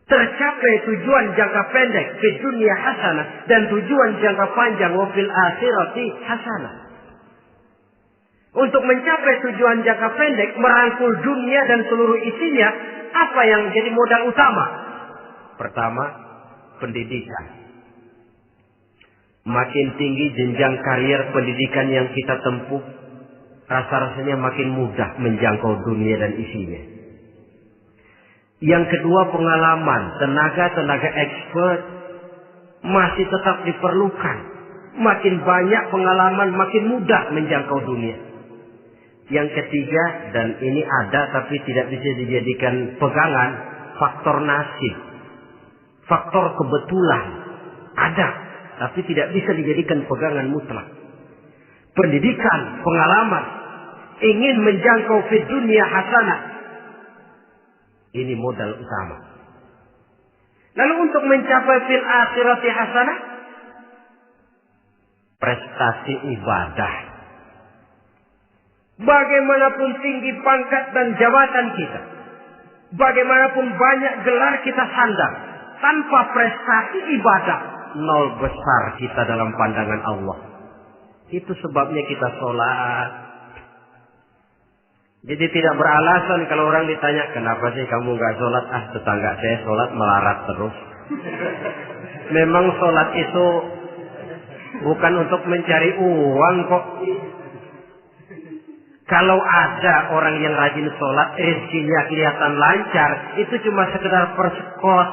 Tercapai tujuan jangka pendek fid dunya hasanah dan tujuan jangka panjang wa fil akhirati hasanah. Untuk mencapai tujuan jangka pendek, merangkul dunia dan seluruh isinya, apa yang jadi modal utama? Pertama, pendidikan. Makin tinggi jenjang karier pendidikan yang kita tempuh, rasa-rasanya makin mudah menjangkau dunia dan isinya. Yang kedua, pengalaman. Tenaga expert masih tetap diperlukan. Makin banyak pengalaman, makin mudah menjangkau dunia. Yang ketiga, dan ini ada tapi tidak bisa dijadikan pegangan, faktor nasib. Faktor kebetulan. Ada, tapi tidak bisa dijadikan pegangan mutlak. Pendidikan, pengalaman, ingin menjangkau fid dunya hasanah. Ini modal utama. Lalu untuk mencapai fil akhirati hasanah, prestasi ibadah. Bagaimanapun tinggi pangkat dan jabatan kita, bagaimanapun banyak gelar kita sandang, tanpa prestasi ibadah, nol besar kita dalam pandangan Allah. Itu sebabnya kita sholat. Jadi tidak beralasan kalau orang ditanya, kenapa sih kamu nggak sholat? Tetangga saya sholat melarat terus. Memang sholat itu bukan untuk mencari uang kok. Kalau ada orang yang rajin sholat, rezekinya kelihatan lancar, itu cuma sekedar persekot.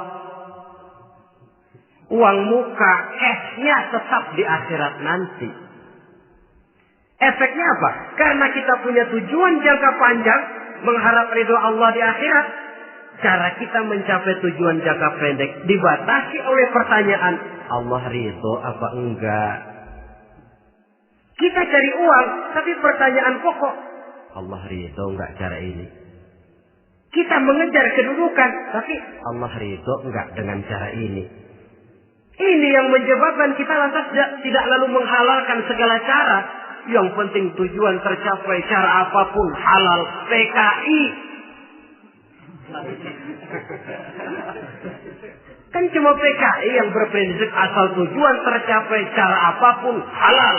Uang muka, cashnya tetap di akhirat nanti. Efeknya apa? Karena kita punya tujuan jangka panjang, mengharap ridho Allah di akhirat. Cara kita mencapai tujuan jangka pendek dibatasi oleh pertanyaan, Allah ridho apa enggak? Kita cari uang, tapi pertanyaan pokok, Allah ridho enggak cara ini? Kita mengejar kedudukan, tapi Allah ridho enggak dengan cara ini? Ini yang menyebabkan kita lantas tidak lalu menghalalkan segala cara. Yang penting tujuan tercapai cara apapun halal. PKI. Kan cuma PKI yang berprinsip asal tujuan tercapai cara apapun halal.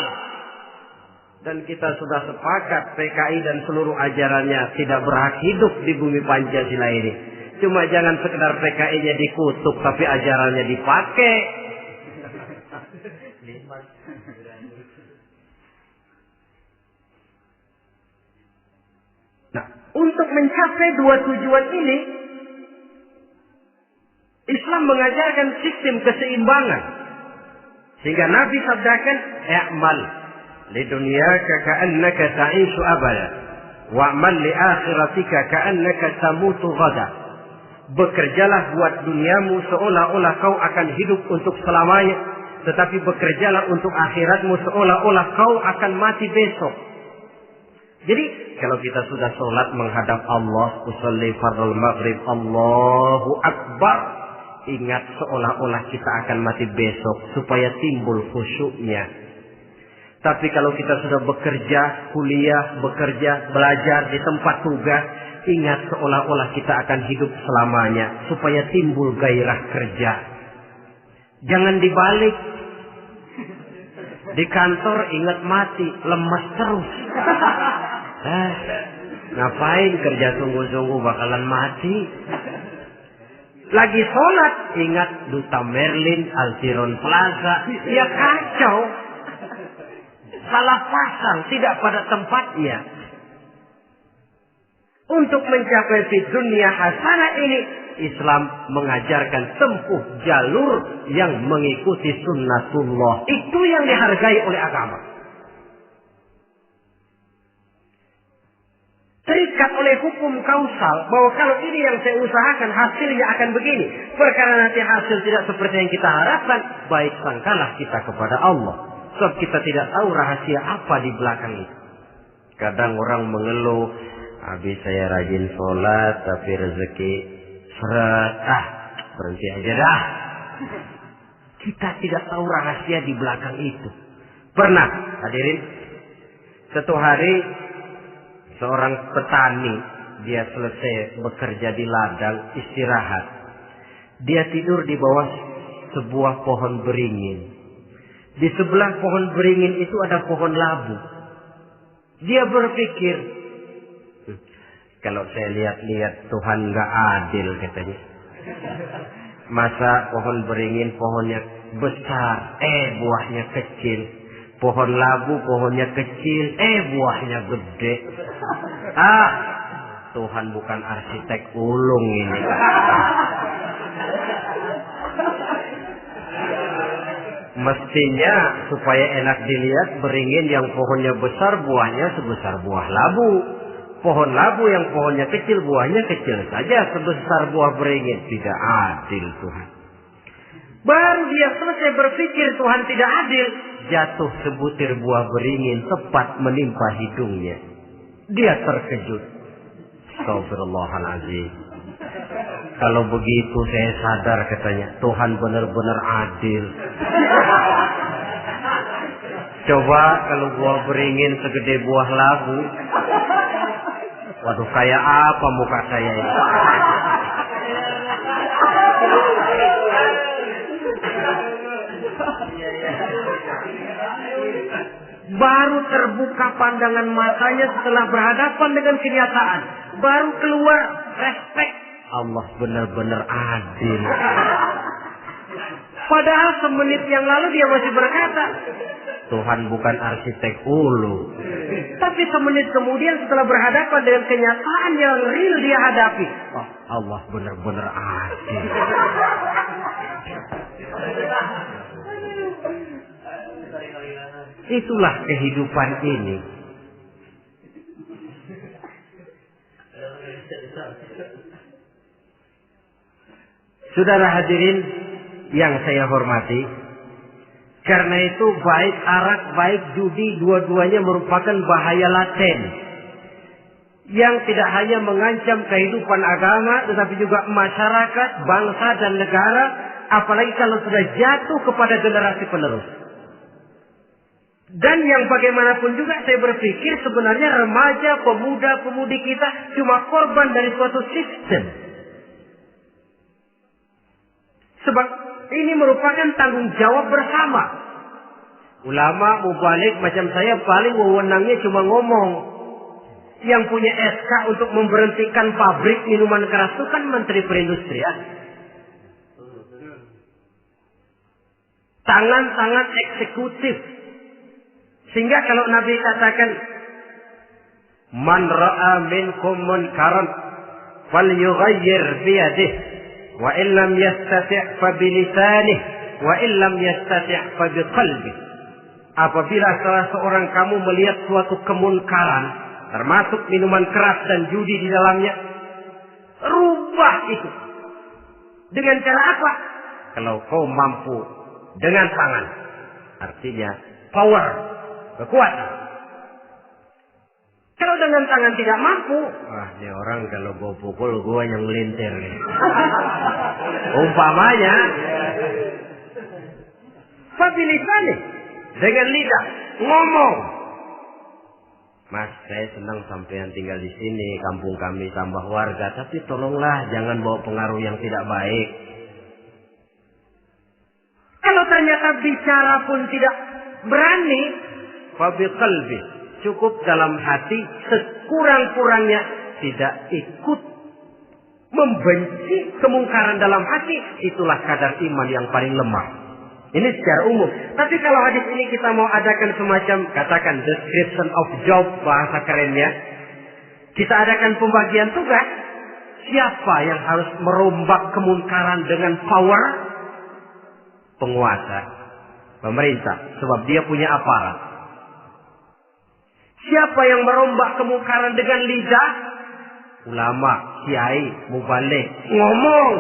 Dan kita sudah sepakat PKI dan seluruh ajarannya tidak berhak hidup di bumi Pancasila ini. Cuma jangan sekedar PKI-nya dikutuk tapi ajarannya dipakai. Nah, untuk mencapai dua tujuan ini, Islam mengajarkan sistem keseimbangan. Sehingga Nabi sabdakan, "I'mal li dunyaka ka'annaka ta'ishu abada, wa'mal li akhiratika ka'annaka tamutu ghada." Bekerjalah buat duniamu seolah-olah kau akan hidup untuk selamanya, tetapi bekerjalah untuk akhiratmu seolah-olah kau akan mati besok. Jadi kalau kita sudah sholat menghadap Allah, usolli fardhu maghrib, Allahu Akbar, ingat seolah-olah kita akan mati besok supaya timbul khusyuknya. Tapi kalau kita sudah bekerja, kuliah, belajar di tempat tugas, ingat seolah-olah kita akan hidup selamanya supaya timbul gairah kerja. Jangan dibalik. Di kantor ingat mati, lemas terus. Ngapain kerja sungguh-sungguh bakalan mati. Lagi sholat ingat Duta Merlin, Altiron Plaza. Ya kacau. Salah pasang, tidak pada tempatnya. Untuk mencapai fid dunya hasanah ini, Islam mengajarkan tempuh jalur yang mengikuti sunnatullah. Itu yang dihargai oleh agama. Terikat oleh hukum kausal bahwa kalau ini yang saya usahakan hasilnya akan begini. Perkara nanti hasil tidak seperti yang kita harapkan, baik sangkalah kita kepada Allah. Sebab kita tidak tahu rahasia apa di belakang itu. Kadang orang mengeluh, habis saya rajin sholat tapi rezeki seret, berhenti aja dah. Kita tidak tahu rahasia di belakang itu. Pernah hadirin, satu hari seorang petani, dia selesai bekerja di ladang, istirahat. Dia tidur di bawah sebuah pohon beringin. Di sebelah pohon beringin itu ada pohon labu. Dia berpikir, kalau saya lihat-lihat Tuhan nggak adil katanya. Masa pohon beringin pohonnya besar, buahnya kecil. Pohon labu pohonnya kecil, buahnya gede. Tuhan bukan arsitek ulung ini. Mestinya supaya enak dilihat, beringin yang pohonnya besar buahnya sebesar buah labu. Pohon labu yang pohonnya kecil buahnya kecil saja sebesar buah beringin. Tidak adil Tuhan. Baru dia selesai berpikir Tuhan tidak adil, jatuh sebutir buah beringin tepat menimpa hidungnya. Dia terkejut. Astagfirullahaladzim. Kalau begitu saya sadar katanya, Tuhan benar-benar adil. Coba kalau buah beringin segede buah labu. Waduh, kayak apa muka saya ini? Baru terbuka pandangan matanya setelah berhadapan dengan kenyataan. Baru keluar respek. Allah benar-benar adil. Padahal semenit yang lalu dia masih berkata, Tuhan bukan arsitek ulu. Tapi semenit kemudian setelah berhadapan dengan kenyataan yang real dia hadapi, Allah benar-benar adil. Itulah kehidupan ini. Saudara hadirin yang saya hormati, karena itu baik arak, baik judi, dua-duanya merupakan bahaya laten yang tidak hanya mengancam kehidupan agama, tetapi juga masyarakat, bangsa dan negara, apalagi kalau sudah jatuh kepada generasi penerus. Dan yang bagaimanapun juga saya berpikir sebenarnya remaja, pemuda, pemudi kita cuma korban dari suatu sistem. Sebab ini merupakan tanggung jawab bersama. Ulama mubalik macam saya paling wewenangnya cuma ngomong. Yang punya SK untuk memberhentikan pabrik minuman keras itu kan Menteri Perindustrian. Tangan-tangan eksekutif. Sehingga kalau Nabi katakan, Man ra'a minkum munkaran falyughayyir biyadihi wa illam yastati' fa bilisanih wa illam yastati' fa biqalbih. Apabila salah seorang kamu melihat suatu kemunkaran, termasuk minuman keras dan judi di dalamnya, rubah itu. Dengan cara apa? Kalau kau mampu dengan tangan. Artinya power, kekuatan. Kalau dengan tangan tidak mampu, ini orang kalau gue pukul gue yang melintir nih. Umpamanya, fabilisan nih, dengan lidah ngomong. Mas, saya senang sampean tinggal di sini, kampung kami tambah warga, tapi tolonglah jangan bawa pengaruh yang tidak baik. Kalau ternyata bicara pun tidak berani, fabiqalbi, cukup dalam hati, sekurang-kurangnya tidak ikut membenci kemungkaran dalam hati, itulah kadar iman yang paling lemah. Ini secara umum. Tapi kalau hadis ini kita mau adakan semacam, katakan description of job, bahasa kerennya, kita adakan pembagian tugas. Siapa yang harus merombak kemungkaran dengan power? Penguasa, pemerintah, sebab dia punya aparat. Siapa yang merombak kemungkaran dengan lidah? Ulama, kiai, mubalik, ngomong.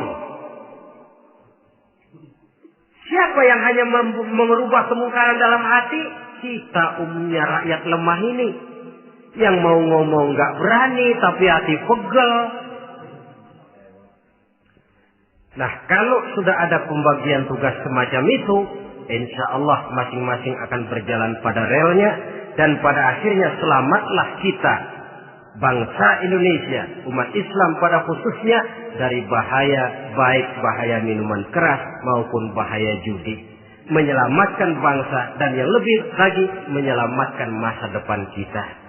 Siapa yang hanya merubah kemungkaran dalam hati? Kita umumnya rakyat lemah ini. Yang mau ngomong gak berani, tapi hati pegel. Nah, kalau sudah ada pembagian tugas semacam itu, insya Allah masing-masing akan berjalan pada relnya, dan pada akhirnya selamatlah kita, bangsa Indonesia, umat Islam pada khususnya, dari bahaya, baik bahaya minuman keras maupun bahaya judi. Menyelamatkan bangsa dan yang lebih lagi menyelamatkan masa depan kita.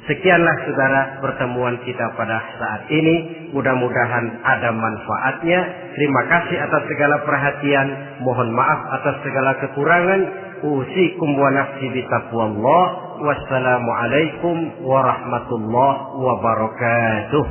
Sekianlah saudara pertemuan kita pada saat ini. Mudah-mudahan ada manfaatnya. Terima kasih atas segala perhatian. Mohon maaf atas segala kekurangan. Usikum wa nafsi bitaqwallah. Wassalamualaikum warahmatullahi wabarakatuh.